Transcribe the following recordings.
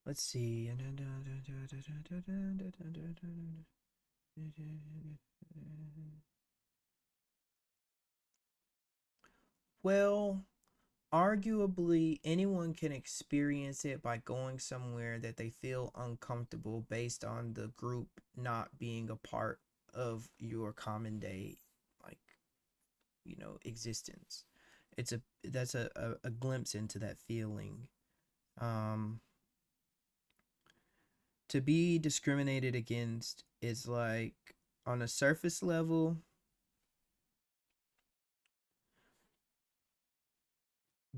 Let's see. Well, arguably anyone can experience it by going somewhere that they feel uncomfortable based on the group not being a part of your common day, like, existence. That's a glimpse into that feeling. um to be discriminated against is like, on a surface level,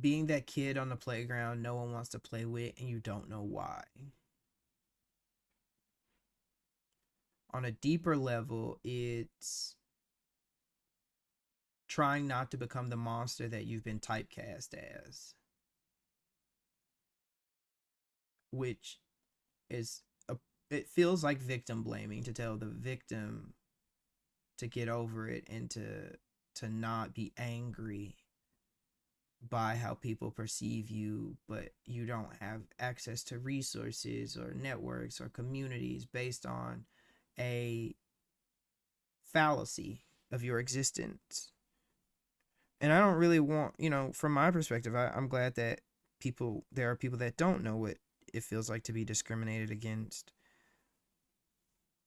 being that kid on the playground no one wants to play with and you don't know why. On a deeper level, it's trying not to become the monster that you've been typecast as, which is it feels like victim blaming, to tell the victim to get over it and to not be angry by how people perceive you, but you don't have access to resources or networks or communities based on a fallacy of your existence. And I don't really want, from my perspective, I'm glad that there are people that don't know what it feels like to be discriminated against,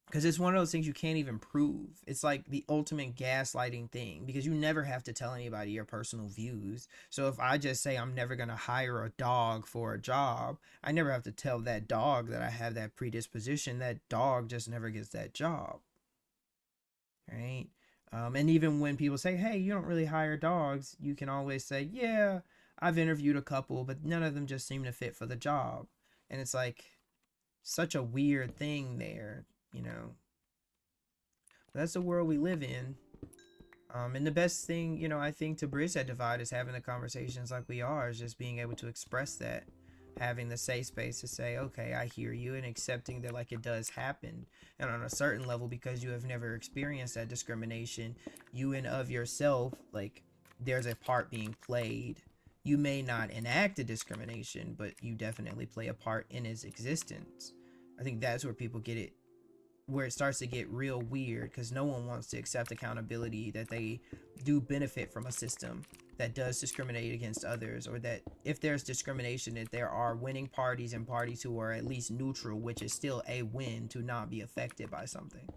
because it's one of those things you can't even prove. It's like the ultimate gaslighting thing, because you never have to tell anybody your personal views. So if I just say I'm never going to hire a dog for a job, I never have to tell that dog that I have that predisposition. That dog just never gets that job, right? And even when people say, hey, you don't really hire dogs, you can always say, yeah, I've interviewed a couple, but none of them just seem to fit for the job. And it's like such a weird thing there, you know. That's the world we live in. And the best thing, I think, to bridge that divide is having the conversations like we are, is just being able to express that, having the safe space to say, okay, I hear you, and accepting that, like, it does happen. And on a certain level, because you have never experienced that discrimination, you and of yourself, like, there's a part being played. You may not enact a discrimination, but you definitely play a part in its existence. I think that's where people get it, where it starts to get real weird, because no one wants to accept accountability that they do benefit from a system that does discriminate against others, or that if there's discrimination, that there are winning parties and parties who are at least neutral, which is still a win to not be affected by something.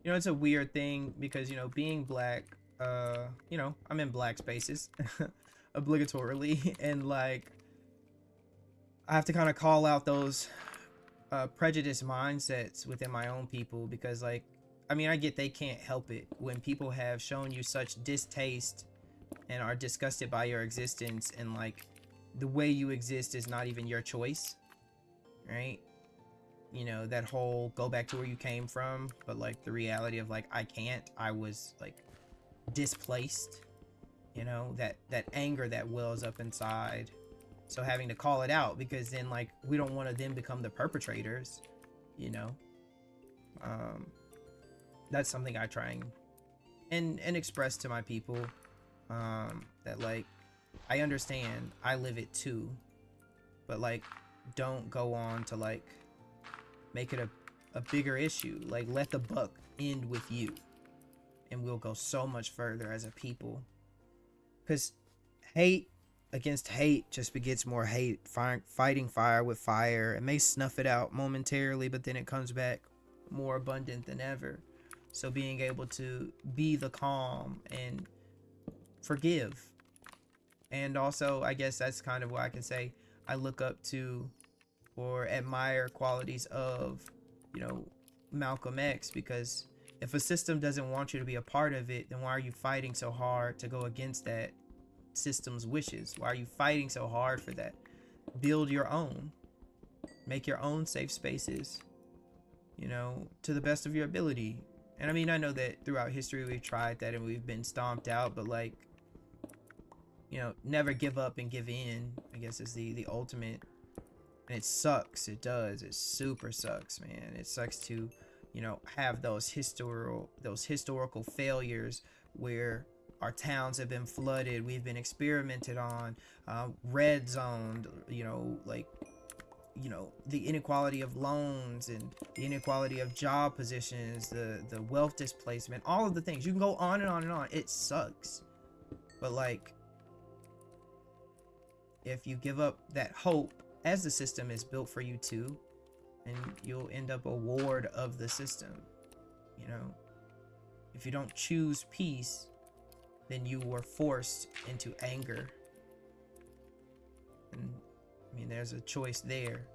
It's a weird thing, because being black, I'm in black spaces obligatorily, and like I have to kind of call out those prejudiced mindsets within my own people, because, like, I mean, I get they can't help it when people have shown you such distaste and are disgusted by your existence, and like the way you exist is not even your choice, right? That whole go back to where you came from, but like the reality of, like, I was like displaced, that anger that wells up inside. So having to call it out, because then, like, we don't want to then become the perpetrators, you know um that's something I try and express to my people, that, like, I understand, I live it too, but like, don't go on to like make it a bigger issue. Like, let the buck end with you, and we'll go so much further as a people. Because hate against hate just begets more hate. Fighting fire with fire, it may snuff it out momentarily, but then it comes back more abundant than ever. So being able to be the calm and forgive. And also, I guess that's kind of what I can say I look up to or admire qualities of, you know, Malcolm X, because if a system doesn't want you to be a part of it, then why are you fighting so hard to go against that system's wishes? Why are you fighting so hard for that? Build your own. Make your own safe spaces, you know, to the best of your ability. And I mean, I know that throughout history we've tried that and we've been stomped out, but like, you know, never give up and give in, I guess, is the ultimate. And it sucks. It does. It super sucks, man. It sucks to, you know, have those historical failures where our towns have been flooded, we've been experimented on, red zoned, you know, like, you know, the inequality of loans and the inequality of job positions, the wealth displacement, all of the things. You can go on and on and on. It sucks. But like, if you give up that hope, as the system is built for you too, and you'll end up a ward of the system. You know, if you don't choose peace, then you were forced into anger. And I mean, there's a choice there.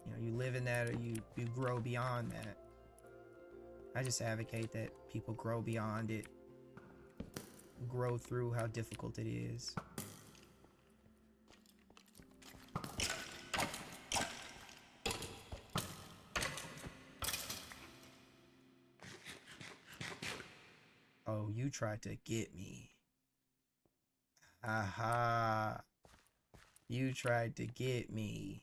You know, you live in that or you grow beyond that. I just advocate that people grow beyond it, grow through how difficult it is. Oh, you tried to get me. Aha. You tried to get me.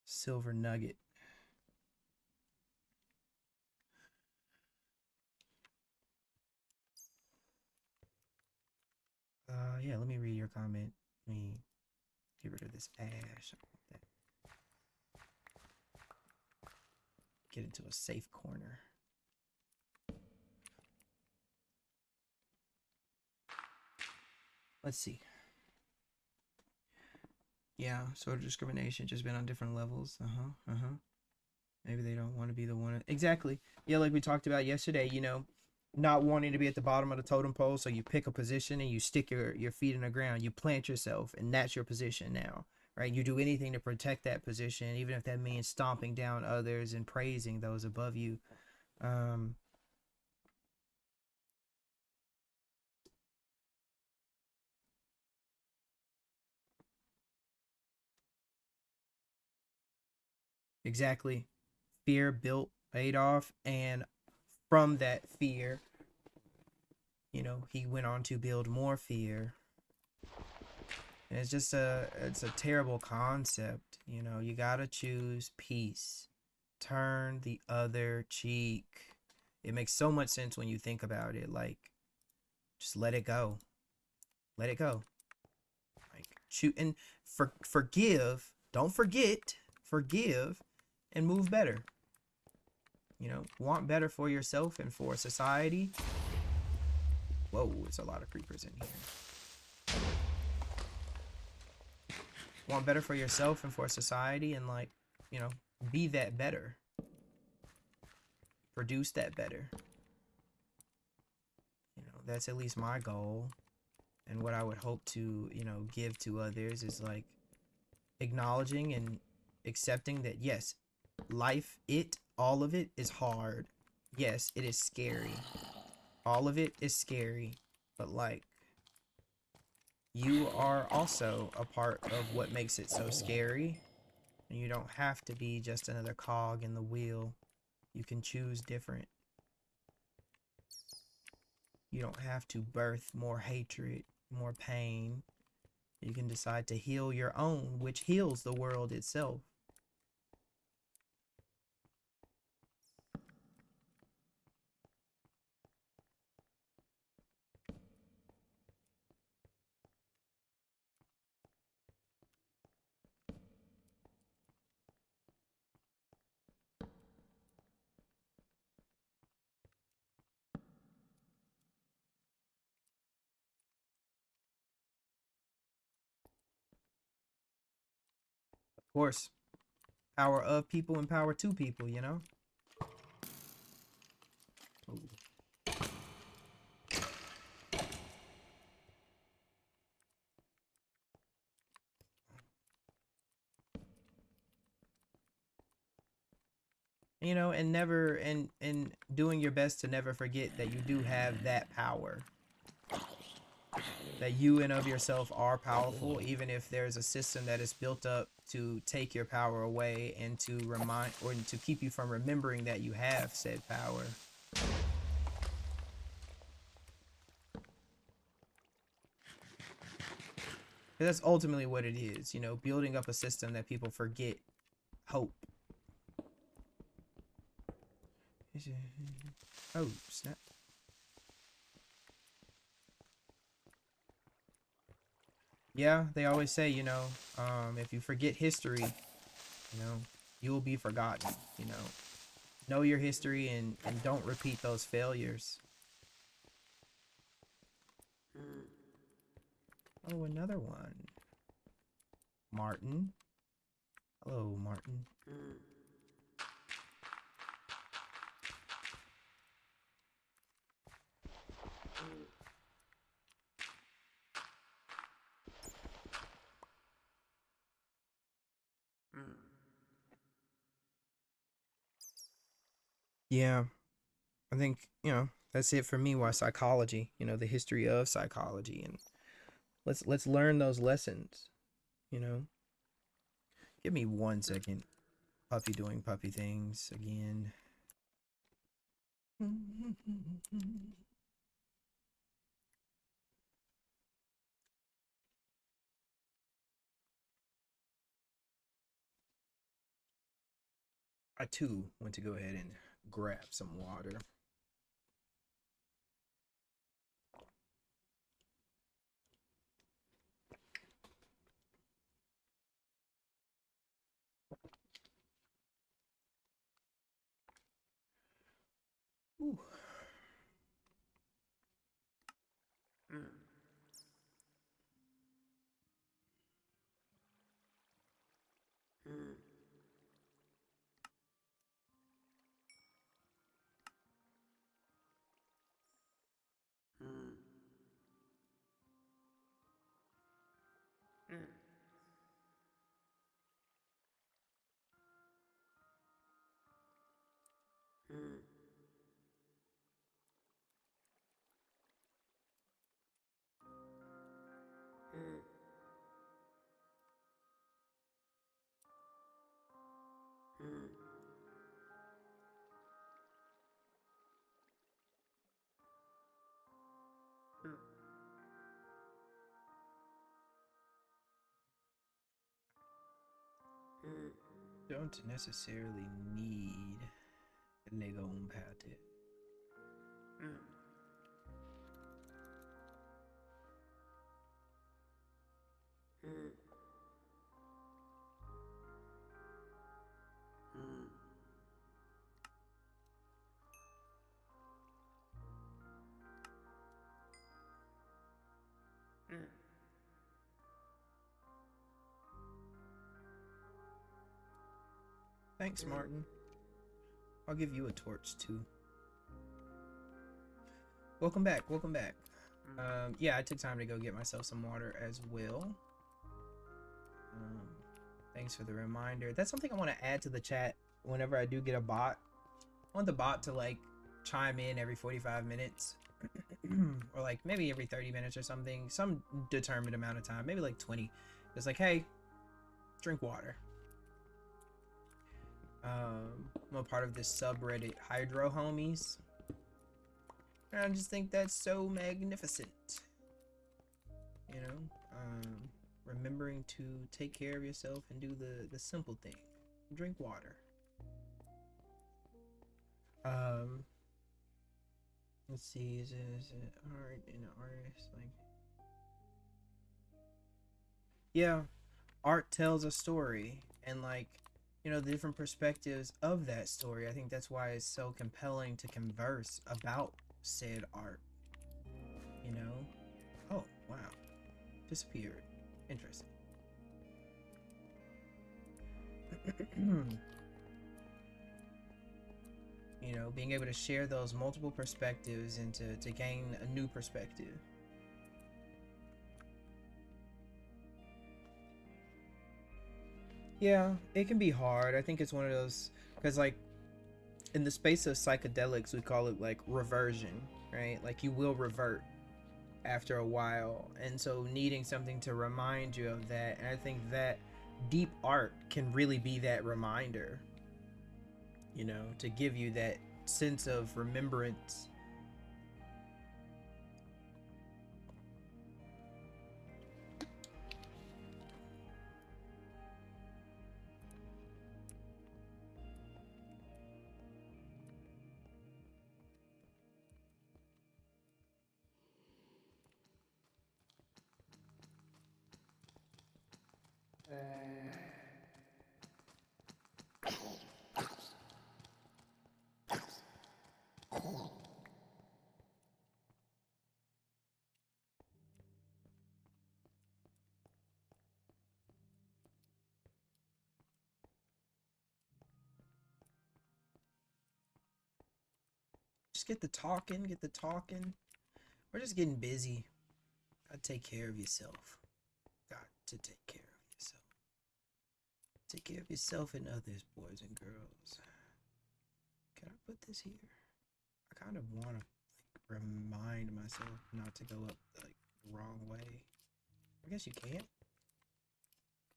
Silver nugget. Yeah, let me read your comment. Let me get rid of this ash. Get into a safe corner. Let's see. Yeah, sort of discrimination, just been on different levels. Maybe they don't want to be the one. Exactly. Yeah, like we talked about yesterday, you know, not wanting to be at the bottom of the totem pole, so you pick a position and you stick your feet in the ground. You plant yourself, and that's your position now, right? You do anything to protect that position, even if that means stomping down others and praising those above you. Exactly. Fear built Adolf, and from that fear, you know, he went on to build more fear. And it's just it's a terrible concept. You know, you gotta choose peace. Turn the other cheek. It makes so much sense when you think about it. Like, just let it go. Let it go. Like, shoot and forgive. Don't forget. Forgive and move better. You know, want better for yourself and for society. Whoa, it's a lot of creepers in here. Want better for yourself and for society, and like, you know, be that better. Produce that better. You know, that's at least my goal. And what I would hope to, you know, give to others is like acknowledging and accepting that yes, life, all of it is hard. Yes, it is scary. All of it is scary. But like, you are also a part of what makes it so scary. And you don't have to be just another cog in the wheel. You can choose different. You don't have to birth more hatred, more pain. You can decide to heal your own, which heals the world itself. Of course, power of people and power to people, you know? Ooh. You know, and never and doing your best to never forget that you do have that power. That you and of yourself are powerful, even if there's a system that is built up to take your power away and to remind or to keep you from remembering that you have said power. That's ultimately what it is, you know, building up a system that people forget hope. Oh, snap. Yeah, they always say, you know, if you forget history, you know, you will be forgotten, you know your history and don't repeat those failures. Oh, another one. Martin. Hello, Martin. Yeah, I think, you know, that's it for me. Why psychology, you know, the history of psychology, and let's learn those lessons, you know. Give me 1 second. Puppy doing puppy things again. I too went to go ahead and grab some water. Ooh. Don't necessarily need Lego Unpatted. Thanks, Martin. I'll give you a torch too. Welcome back. Welcome back. Yeah, I took time to go get myself some water as well. Thanks for the reminder. That's something I want to add to the chat whenever I do get a bot. I want the bot to like chime in every 45 minutes or like maybe every 30 minutes or something, some determined amount of time, maybe like 20. It's like, hey, drink water. I'm a part of this subreddit, Hydro Homies. And I just think that's so magnificent. You know, remembering to take care of yourself and do the simple thing. Drink water. Let's see, is it art and artist? Like, yeah, art tells a story, and like, you know, the different perspectives of that story. I think that's why it's so compelling to converse about said art. You know? Oh, wow. Disappeared. Interesting. You know, being able to share those multiple perspectives and to gain a new perspective. Yeah, it can be hard. I think it's one of those, because like in the space of psychedelics, we call it like reversion, right? Like you will revert after a while, and so needing something to remind you of that. And I think that deep art can really be that reminder, you know, to give you that sense of remembrance. Just get the talking, get the talking. We're just getting busy. Gotta take care of yourself. Got to take care of yourself. Take care of yourself and others, boys and girls. Can I put this here? I kind of want to like remind myself not to go up like the wrong way. I guess you can't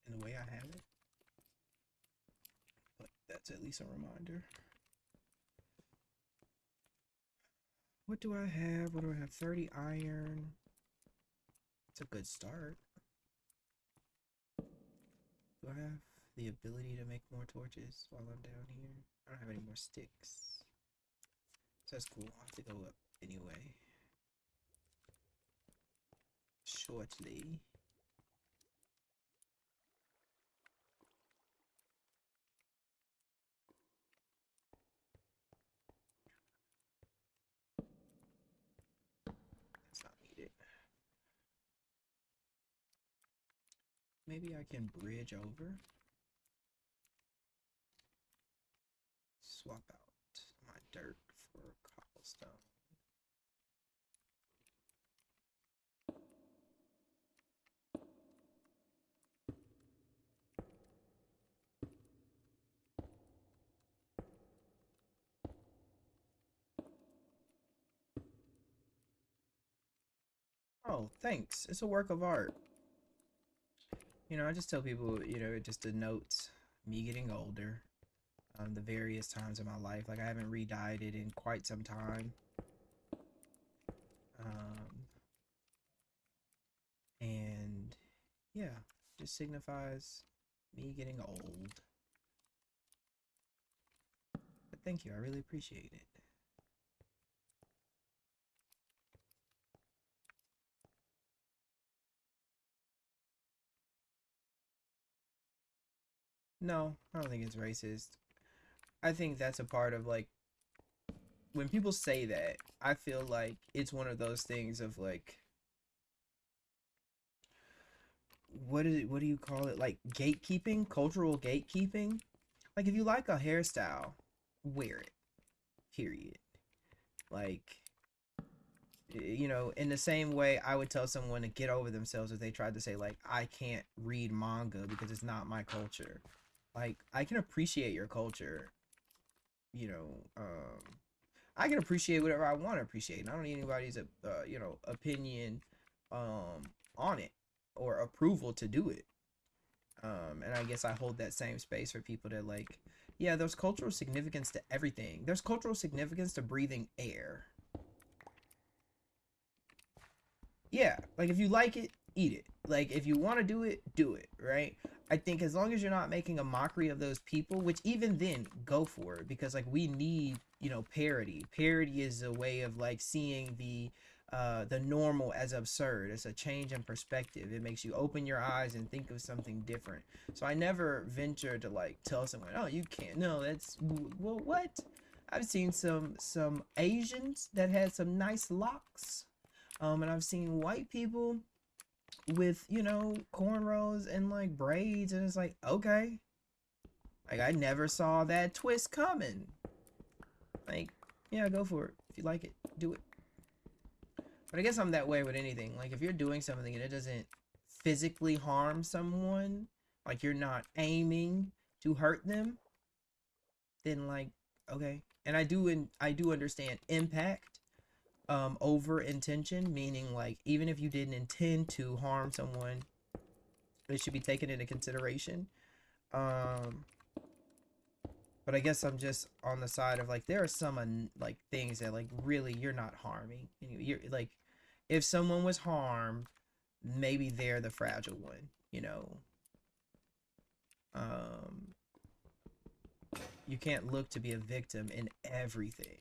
in the way I have it, but that's at least a reminder. What do I have? What do I have? 30 iron. It's a good start. Do I have the ability to make more torches while I'm down here? I don't have any more sticks. So that's cool. I'll have to go up anyway. Shortly. That's not needed. Maybe I can bridge over. Swap out my dirt for cobblestone. Oh, thanks. It's a work of art. You know, I just tell people, you know, it just denotes me getting older. The various times in my life. Like I haven't re-dyed it in quite some time. And yeah, just signifies me getting old. But thank you, I really appreciate it. No, I don't think it's racist. I think that's a part of like when people say that, I feel like it's one of those things of like what do you call it? Like gatekeeping, cultural gatekeeping. Like if you like a hairstyle, wear it. Period. Like you know, in the same way I would tell someone to get over themselves if they tried to say like I can't read manga because it's not my culture. Like I can appreciate your culture, you know. I can appreciate whatever I want to appreciate, and I don't need anybody's you know, opinion on it or approval to do it. And I guess I hold that same space for people that like, yeah, there's cultural significance to everything. There's cultural significance to breathing air. yeah, like if you like it, eat it. Like if you want to do it, right? I think as long as you're not making a mockery of those people, which even then, go for it, because like we need, you know, parody. Parody is a way of like seeing the normal as absurd. It's a change in perspective. It makes you open your eyes and think of something different. So I never venture to like tell someone, "Oh, you can't." No, that's well, what? I've seen some Asians that had some nice locks, and I've seen white people with, you know, cornrows and like braids, and it's like, okay, like I never saw that twist coming. Like, yeah, go for it. If you like it, do it. But I guess I'm that way with anything. Like if you're doing something and it doesn't physically harm someone, like you're not aiming to hurt them, then like, okay. And I do understand impact over intention, meaning like even if you didn't intend to harm someone, it should be taken into consideration. Um, but I guess I'm just on the side of like there are some like things that like really you're not harming. You're like if someone was harmed, maybe they're the fragile one. You know, um, you can't look to be a victim in everything.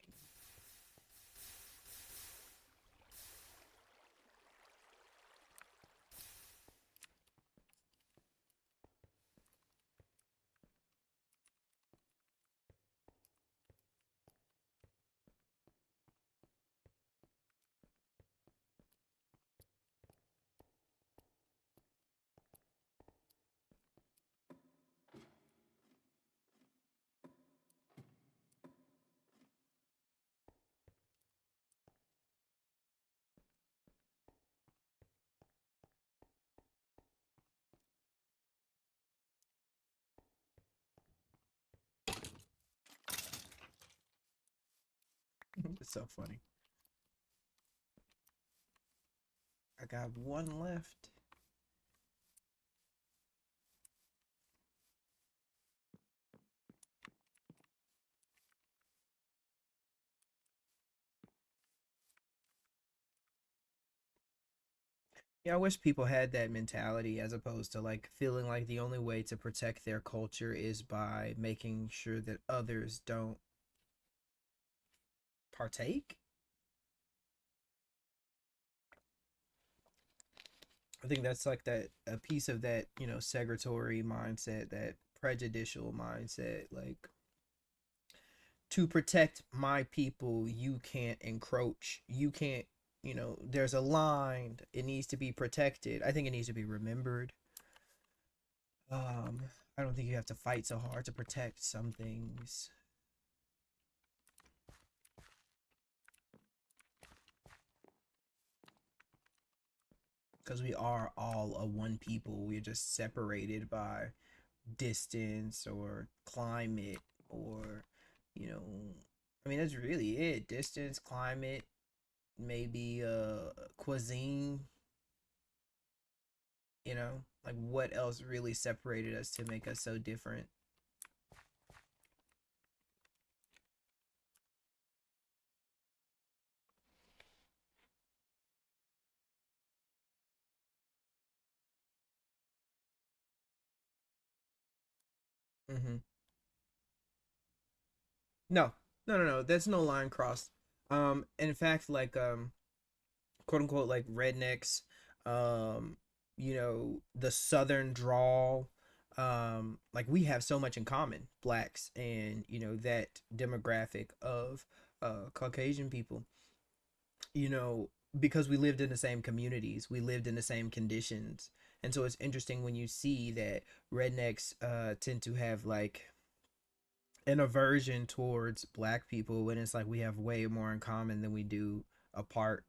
It's so funny. I got one left. Yeah, I wish people had that mentality as opposed to like feeling like the only way to protect their culture is by making sure that others don't partake. I think that's like that a piece of that, you know, segregatory mindset, that prejudicial mindset, like to protect my people, you can't encroach. You can't, you know, there's a line, it needs to be protected. I think it needs to be remembered. Um I don't think you have to fight so hard to protect some things. Because we are all a one people. We're just separated by distance or climate or, you know, I mean, that's really it. Distance, climate, maybe cuisine, you know, like what else really separated us to make us so different? Mm-hmm. No, no. That's no line crossed. In fact, like quote unquote like rednecks, um you know, the southern drawl, like we have so much in common, blacks and, you know, that demographic of Caucasian people, you know, because we lived in the same communities, we lived in the same conditions. And so it's interesting when you see that rednecks tend to have like an aversion towards black people when it's like we have way more in common than we do apart.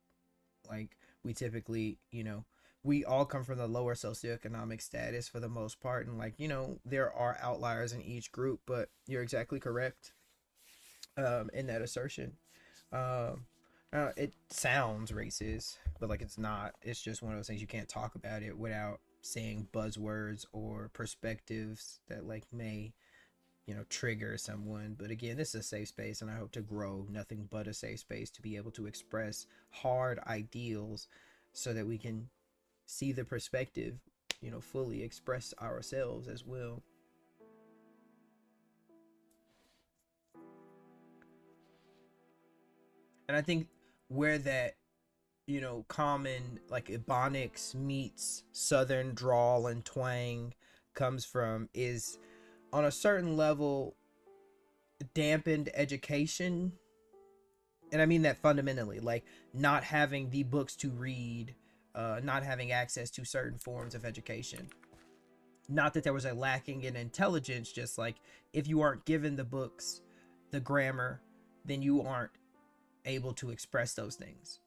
Like we typically, you know, we all come from the lower socioeconomic status for the most part, and like, you know, there are outliers in each group, but you're exactly correct in that assertion. Um, it sounds racist, but like it's not. It's just one of those things you can't talk about it without saying buzzwords or perspectives that like may, you know, trigger someone. But again, this is a safe space, and I hope to grow nothing but a safe space to be able to express hard ideals so that we can see the perspective, you know, fully express ourselves as well. And I think where that, you know, common like ebonics meets southern drawl and twang comes from is on a certain level dampened education. And I mean that fundamentally, like not having the books to read, not having access to certain forms of education. Not that there was a lacking in intelligence, just like if you aren't given the books, the grammar, then you aren't able to express those things.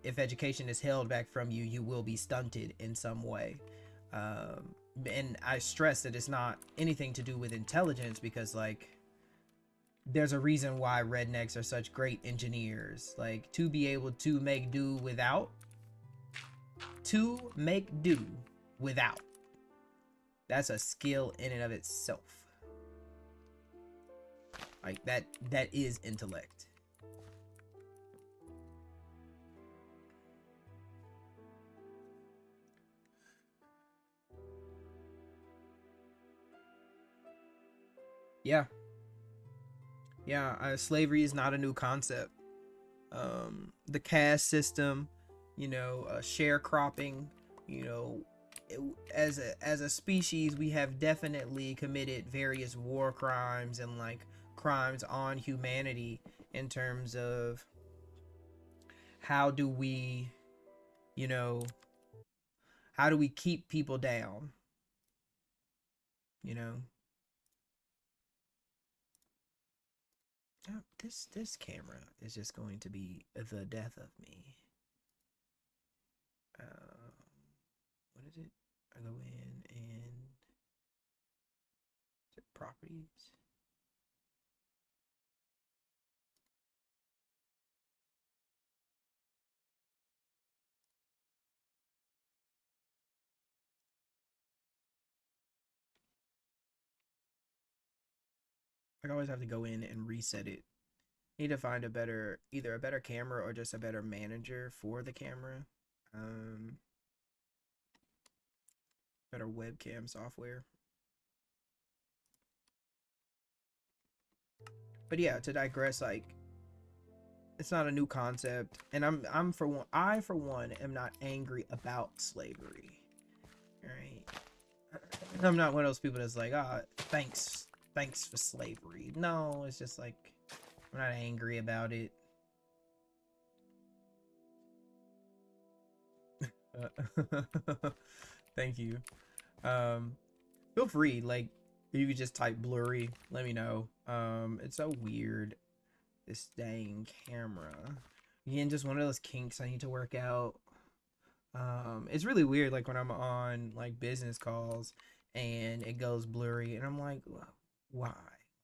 If education is held back from you, you will be stunted in some way. And I stress that it's not anything to do with intelligence, because like there's a reason why rednecks are such great engineers. Like to be able to make do without, that's a skill in and of itself. Like that is intellect. Yeah. Yeah, slavery is not a new concept. The caste system, you know, sharecropping, you know, as a species, we have definitely committed various war crimes and like crimes on humanity in terms of how do we, you know, how do we keep people down, you know. Oh, this camera is just going to be the death of me. What is it? I go in and properties. I always have to go in and reset it. Need to find a better, either a better camera or just a better manager for the camera. Better webcam software. But yeah, to digress, like it's not a new concept, and I'm for one, I for one am not angry about slavery. All right, I'm not one of those people that's like, ah, thanks for slavery. No, it's just like I'm not angry about it. Thank you. Feel free, like you could just type blurry, let me know. It's so weird, this dang camera. Again, just one of those kinks I need to work out. It's really weird, like when I'm on like business calls and it goes blurry and I'm like, why?